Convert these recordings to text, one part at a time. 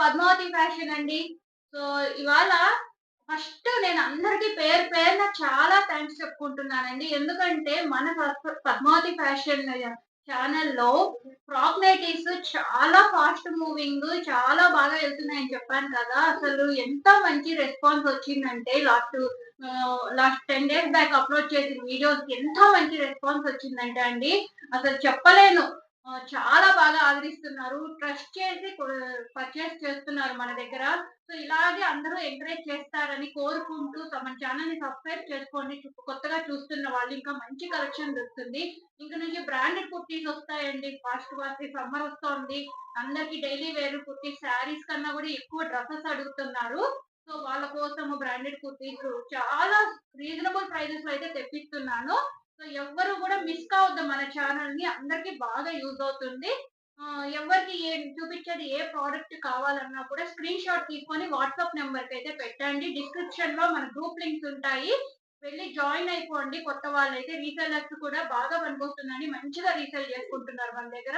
Padmavati fashion అండి. So, ఇవాళ first నేను అందరికి పేరు పేరున చాలా థాంక్స్ చెప్పుకుంటున్నానండి. ఎందుకంటే మన పద్మావతి ఫ్యాషన్ ఛానెల్‌లో ఫ్రాక్ నైటీస్ చాలా ఫాస్ట్ మూవింగ్ చాలా బాగా వెళ్తున్నాయని చెప్పాను కదా! అసలు ఎంత మంచి రెస్పాన్స్ వచ్చిందంటే లాస్ట్ 10 డేస్ బ్యాక్ అప్‌లోడ్ చేసిన వీడియోస్‌కి ఎంత మంచి రెస్పాన్స్ వచ్చిందంటే అండి, అసలు చెప్పలేను. చాలా బాగా ఆదరిస్తున్నారు. ట్రస్ట్ చేసి పర్చేస్ చేస్తున్నారు మన దగ్గర. సో, ఇలాగే అందరూ ఎంకరేజ్ చేస్తారని కోరుకుంటూ మన ఛానెల్‌ని సబ్స్క్రైబ్ చేసుకోండి. కొత్తగా చూస్తున్న వాళ్ళు ఇంకా మంచి కలెక్షన్ దొరుకుతుంది. ఇంక నుంచి బ్రాండెడ్ కుర్తీస్ వస్తాయండి. ఫాస్ట్ ఫాస్ట్ సమ్మర్ వస్తోంది. అందరికి డైలీ వేర్ కుర్తీస్ శారీస్ కన్నా కూడా ఎక్కువ డ్రెసెస్ అడుగుతున్నారు. సో, వాళ్ళ కోసము బ్రాండెడ్ కుర్తీస్ చాలా రీజనబుల్ ప్రైజెస్‌లో అయితే తెప్పిస్తున్నాను. సో, ఎవ్వరు కూడా మిస్ కావద్దు మన ఛానెల్‌ని. అందరికి బాగా యూజ్ అవుతుంది. ఎవరికి చూపించేది ఏ ప్రొడక్ట్ కావాలన్నా కూడా స్క్రీన్ షాట్ తీసుకొని వాట్సాప్ నంబర్‌కైతే పెట్టండి. డిస్క్రిప్షన్‌లో మన గ్రూప్ లింక్స్ ఉంటాయి. వెళ్లి జాయిన్ అయిపోండి. కొత్త వాళ్ళైతే రీసెల్లర్స్ కూడా బాగా పనికొస్తుందని మంచిగా రీసేల్ చేసుకుంటున్నారు మన దగ్గర.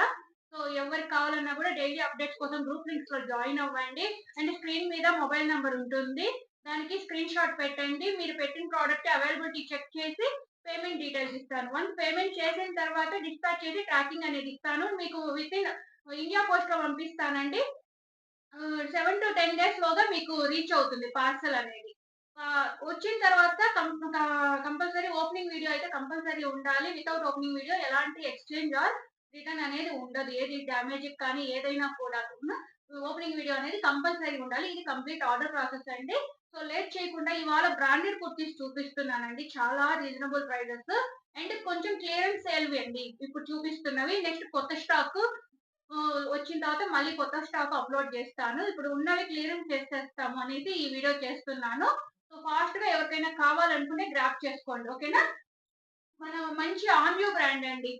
సో, ఎవరికి కావాలన్నా కూడా డైలీ అప్డేట్స్ కోసం గ్రూప్ లింక్స్‌లో జాయిన్ అవ్వండి. అండ్ స్క్రీన్ మీద మొబైల్ నంబర్ ఉంటుంది. దానికి స్క్రీన్ షాట్ పెట్టండి. మీరు పెట్టిన ప్రొడక్ట్ అవైలబిలిటీ చెక్ చేసి పేమెంట్ డీటెయిల్స్ ఇస్తాను. వన్స్ పేమెంట్ చేసిన తర్వాత డిస్పాచ్ చేసి ట్రాకింగ్ అనేది ఇస్తాను. మీకు వితిన్ ఇండియా పోస్ట్‌లో పంపిస్తానండి. 7-10 డేస్ లోగా మీకు రీచ్ అవుతుంది పార్సెల్ అనేది. వచ్చిన తర్వాత కంపల్సరీ ఓపెనింగ్ వీడియో అయితే కంపల్సరీ ఉండాలి. వితౌట్ ఓపెనింగ్ వీడియో ఎలాంటి ఎక్స్‌చేంజ్ ఆర్ రిటర్న్ అనేది ఉండదు. ఏది డ్యామేజ్‌కి కానీ ఏదైనా కూడాను ఓపెనింగ్ వీడియో అనేది కంపల్సరీ ఉండాలి. ఇది కంప్లీట్ ఆర్డర్ ప్రాసెస్ అండి. సో, లేట్ చేయకుండా ఇవాళ బ్రాండెడ్ కుర్తీస్ చూపిస్తున్నానండి. చాలా రీజనబుల్ ప్రైజెస్ అండ్ కొంచెం క్లియరెన్స్ సేల్‌వి అండి. ఇప్పుడు చూపిస్తున్నవి. నెక్స్ట్ కొత్త స్టాక్ వచ్చిన తర్వాత మళ్ళీ కొత్త స్టాక్ అప్‌లోడ్ చేస్తాను. ఇప్పుడు ఉన్నవి క్లియరెన్స్ చేసేస్తాము అనేసి ఈ వీడియో చేస్తున్నాను. సో, ఫాస్ట్‌గా ఎవరికైనా కావాలనుకుంటే గ్రాబ్ చేసుకోండి. ఓకేనా? మన మంచి ఆన్‌యూ బ్రాండ్ అండి.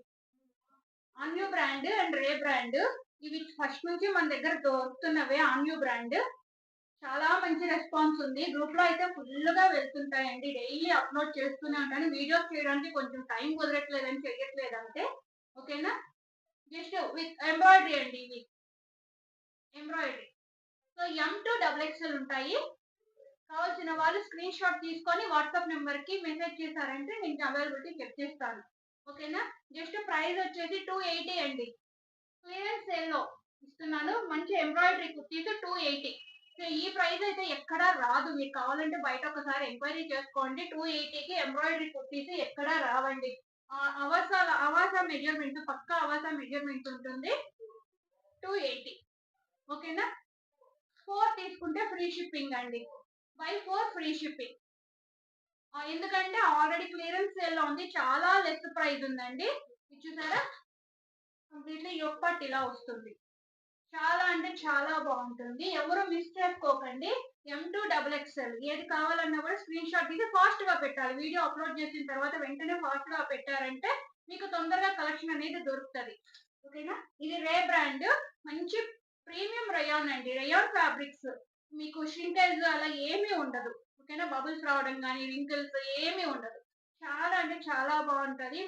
ఆన్‌యూ బ్రాండ్ అండ్ రే బ్రాండ్ ఇవి ఫస్ట్ నుంచి మన దగ్గర దొరుకుతున్నవే ఆన్‌యూ బ్రాండ్. చాలా మంచి రెస్పాన్స్ ఉంది. గ్రూప్‌లో అయితే ఫుల్‌గా వెళ్తుంటాయండి. డైలీ అప్‌లోడ్ చేస్తూనే ఉంటాను. వీడియోస్ చేయడానికి కొంచెం టైం కుదరట్లేదని చెయ్యట్లేదంతే. ఓకేనా? జస్ట్ విత్ ఎంబ్రాయిడరీ అండి ఇవి. ఎంబ్రాయిడరీ. సో, ఎం-డబుల్ ఎక్స్‌ఎల్ ఉంటాయి. కావాల్సిన వాళ్ళు స్క్రీన్ షాట్ తీసుకొని వాట్సాప్ నంబర్‌కి మెసేజ్ చేశారంటే నేను అవైలబిలిటీ చెక్ చేస్తాను. ఓకేనా? జస్ట్ ప్రైస్ వచ్చేసి 280 అండి. క్లియరెన్స్ సేల్‌లో ఇస్తున్నాను. మంచి ఎంబ్రాయిడరీ కుర్తీస్ 280. సో, ఈ ప్రైస్ అయితే ఎక్కడా రాదు. మీకు కావాలంటే బయట ఒకసారి ఎంక్వైరీ చేసుకోండి. 280కి ఎంబ్రాయిడరీ కుర్తీస్ ఎక్కడా రావండి. అవాసా మెజర్‌మెంట్స్ పక్కా అవాసా మెజర్‌మెంట్స్ ఉంటుంది. 280 ఓకేనా? 4 తీసుకుంటే ఫ్రీ షిప్పింగ్ అండి. By 4 free shipping. ఎందుకంటే ఆల్రెడీ క్లియరెన్స్ సేల్‌లో ఉంది. చాలా లెస్ ప్రైస్ ఉందండి. ఇది చూసారా? కంప్లీట్‌లీ యోక్ పార్ట్ ఇలా వస్తుంది. చాలా అంటే చాలా బావుంటుంది. ఎవరు మిస్ చేసుకోకండి. ఎం-డబుల్ ఎక్స్‌ఎల్ ఏది కావాలన్నా కూడా స్క్రీన్ షాట్ తీసి ఫాస్ట్‌గా పెట్టాలి. వీడియో అప్‌లోడ్ చేసిన తర్వాత వెంటనే ఫాస్ట్‌గా పెట్టారంటే మీకు తొందరగా కలెక్షన్ అనేది దొరుకుతది. ఓకేనా? ఇది రే బ్రాండ్. మంచి ప్రీమియం రేయాన్ అండి. Rayon fabrics. మీకు ష్రింకేజ్ అలా ఏమీ ఉండదు. ఓకేనా? బబుల్స్ రావడం గాని, రింకిల్స్ ఏమీ ఉండదు. చాలా అంటే చాలా బావుంటది.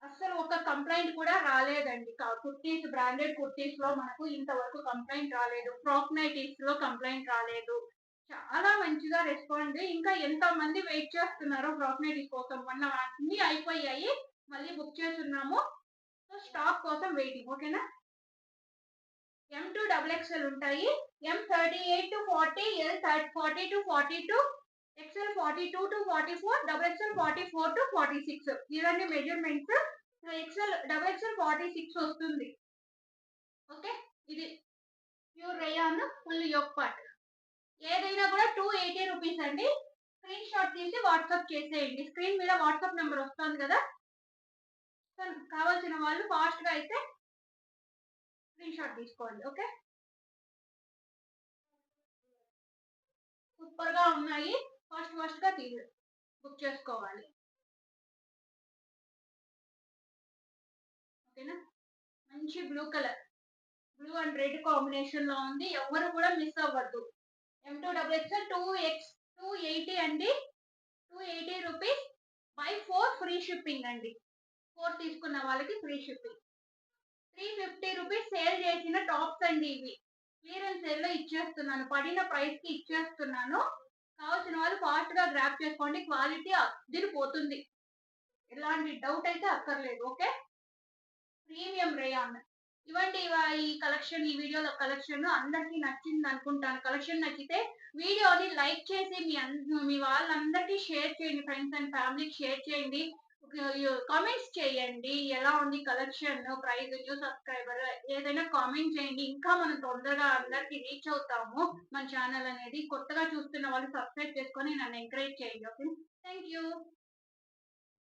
అస్సలు ఒక కంప్లెయింట్ కూడా రాలేదండి. కుర్తీస్ బ్రాండెడ్ కుర్తీస్‌లో మనకు ఇంతవరకు కంప్లెయింట్ రాలేదు. ఫ్రాక్ నైటీస్‌లో కంప్లెయింట్ రాలేదు. చాలా మంచిగా రెస్పాండ్ ఇంకా ఎంతమంది వెయిట్ చేస్తున్నారో ఫ్రాక్ నైటీస్ కోసం. మొన్న అన్నీ అయిపోయాయి. మళ్ళీ బుక్ చేసున్నాము. సో, స్టాక్ కోసం వెయిటింగ్. ఓకేనా? ఎం-డబుల్ ఎక్స్‌ఎల్ ఉంటాయి. ఎం-38-40, ఎల్-40-42, ఎక్స్ఎల్-42-44, డబుల్ ఎక్స్ఎల్ 44-46 ఇవన్నీ మెజర్‌మెంట్స్. డబుల్ ఎక్స్ఎల్ 46 వస్తుంది. ఓకే. ఇది pure rayon full yoke part. ఏదైనా కూడా 280 రూపీస్ అండి. స్క్రీన్ షాట్ తీసి వాట్సాప్ చేసేయండి. స్క్రీన్ మీద వాట్సాప్ నంబర్ వస్తుంది కదా! సో, కావాల్సిన వాళ్ళు ఫాస్ట్‌గా అయితే స్క్రీన్ షాట్ తీసుకోండి. ఓకే. సూపర్‌గా ఉన్నాయి. ఫాస్ట్‌గా బుక్ చేసుకోవాలి. ఓకేనా? మంచి blue colour. Blue and red కాంబినేషన్‌లో ఉంది. ఎవ్వరు కూడా మిస్ అవ్వద్దు. ఎం-డబుల్ ఎక్స్‌ఎల్ 280 అండి. 280 రూపీస్ బై 4 ఫ్రీ షిప్పింగ్ అండి. 4 తీసుకున్న వాళ్ళకి ఫ్రీ షిప్పింగ్. 350 రూపీస్ సేల్ చేసిన టాప్స్ అండి ఇవి. క్లియరెన్స్ సేల్‌లో ఇచ్చేస్తున్నాను. పడిన ప్రైస్‌కి ఇచ్చేస్తున్నాను. కావాల్సిన వాళ్ళు ఫాస్ట్‌గా గ్రాబ్ చేసుకోండి. క్వాలిటీ అద్దిరిపోతుంది. ఎలాంటి డౌట్ అయితే అక్కర్లేదు. ఓకే. Premium rayon. ఇవండి ఈ కలెక్షన్, ఈ వీడియోలో కలెక్షన్ అందరికీ నచ్చిందనుకుంటాను. కలెక్షన్ నచ్చితే వీడియోని లైక్ చేసి మీ వాళ్ళందరికీ షేర్ చేయండి. ఫ్రెండ్స్ అండ్ ఫ్యామిలీకి షేర్ చేయండి. కామెంట్స్ చేయండి. ఎలా ఉంది కలెక్షన్, ప్రైస్, న్యూ సబ్‌స్క్రైబర్ ఏదైనా కామెంట్ చేయండి. ఇంకా మనం తొందరగా అందరికి రీచ్ అవుతాము. మన ఛానల్ అనేది. కొత్తగా చూస్తున్న వాళ్ళు సబ్‌స్క్రైబ్ చేసుకొని నన్ను ఎంకరేజ్ చేయండి. ఓకే. Thank you.